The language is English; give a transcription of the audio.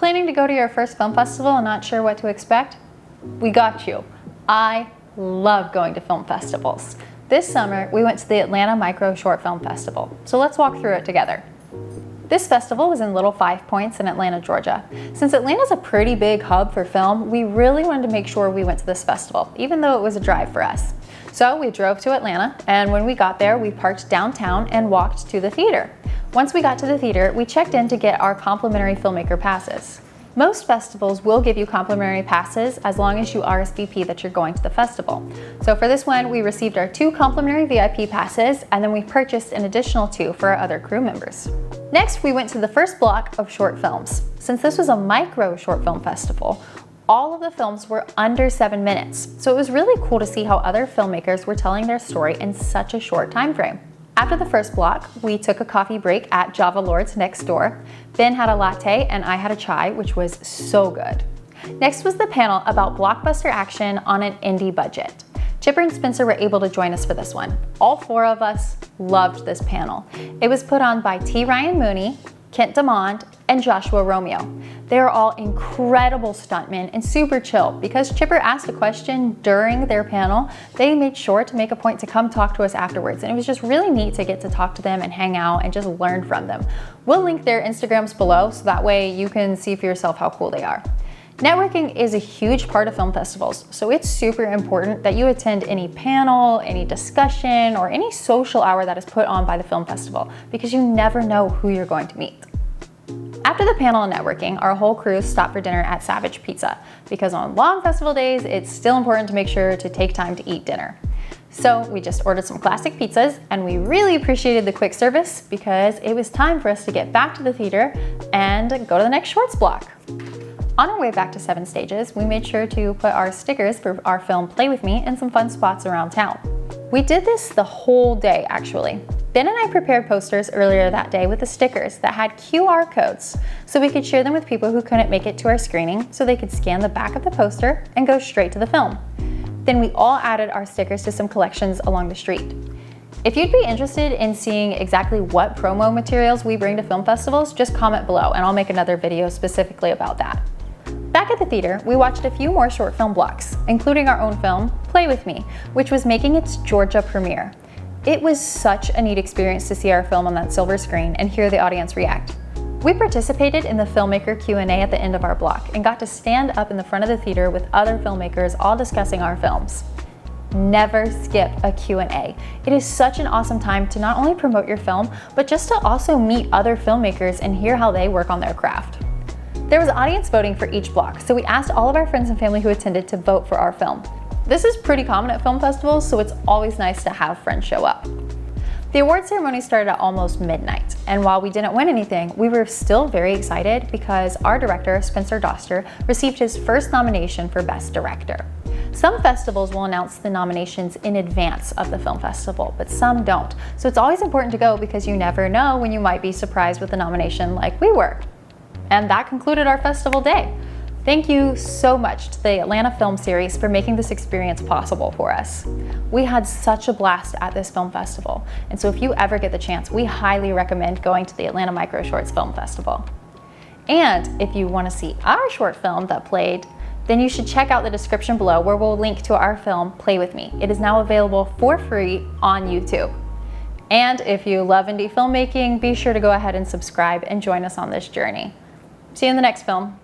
Planning to go to your first film festival and not sure what to expect? We got you. I love going to film festivals. This summer, we went to the Atlanta Micro Short Film Festival, so let's walk through it together. This festival was in Little Five Points in Atlanta, Georgia. Since Atlanta's a pretty big hub for film, we really wanted to make sure we went to this festival, even though it was a drive for us. So we drove to Atlanta, and when we got there, we parked downtown and walked to the theater. Once we got to the theater, we checked in to get our complimentary filmmaker passes. Most festivals will give you complimentary passes as long as you RSVP that you're going to the festival. So for this one, we received our 2 complimentary VIP passes, and then we purchased an additional 2 for our other crew members. Next, we went to the first block of short films. Since this was a micro short film festival, all of the films were under 7 minutes. So it was really cool to see how other filmmakers were telling their story in such a short time frame. After the first block, we took a coffee break at Java Lords next door. Ben had a latte and I had a chai, which was so good. Next was the panel about blockbuster action on an indie budget. Chipper and Spencer were able to join us for this one. All 4 of us loved this panel. It was put on by T. Ryan Mooney, Kent DeMond, and Joshua Romeo. They are all incredible stuntmen and super chill. Because Chipper asked a question during their panel, they made sure to make a point to come talk to us afterwards. And it was just really neat to get to talk to them and hang out and just learn from them. We'll link their Instagrams below so that way you can see for yourself how cool they are. Networking is a huge part of film festivals, so it's super important that you attend any panel, any discussion, or any social hour that is put on by the film festival, because you never know who you're going to meet. After the panel and networking, our whole crew stopped for dinner at Savage Pizza, because on long festival days, it's still important to make sure to take time to eat dinner. So we just ordered some classic pizzas, and we really appreciated the quick service because it was time for us to get back to the theater and go to the next shorts block. On our way back to 7 Stages, we made sure to put our stickers for our film Play With Me in some fun spots around town. We did this the whole day, actually. Ben and I prepared posters earlier that day with the stickers that had QR codes, so we could share them with people who couldn't make it to our screening, so they could scan the back of the poster and go straight to the film. Then we all added our stickers to some collections along the street. If you'd be interested in seeing exactly what promo materials we bring to film festivals, just comment below and I'll make another video specifically about that. Back at the theater, we watched a few more short film blocks, including our own film, Play With Me, which was making its Georgia premiere. It was such a neat experience to see our film on that silver screen and hear the audience react. We participated in the filmmaker Q&A at the end of our block and got to stand up in the front of the theater with other filmmakers all discussing our films. Never skip a Q&A. It is such an awesome time to not only promote your film, but just to also meet other filmmakers and hear how they work on their craft. There was audience voting for each block, so we asked all of our friends and family who attended to vote for our film. This is pretty common at film festivals, so it's always nice to have friends show up. The award ceremony started at almost midnight, and while we didn't win anything, we were still very excited because our director, Spencer Doster, received his first nomination for Best Director. Some festivals will announce the nominations in advance of the film festival, but some don't. So it's always important to go because you never know when you might be surprised with a nomination like we were. And that concluded our festival day. Thank you so much to the Atlanta Film Series for making this experience possible for us. We had such a blast at this film festival, and so if you ever get the chance, we highly recommend going to the Atlanta Micro Shorts Film Festival. And if you want to see our short film that played, then you should check out the description below where we'll link to our film, Play With Me. It is now available for free on YouTube. And if you love indie filmmaking, be sure to go ahead and subscribe and join us on this journey. See you in the next film.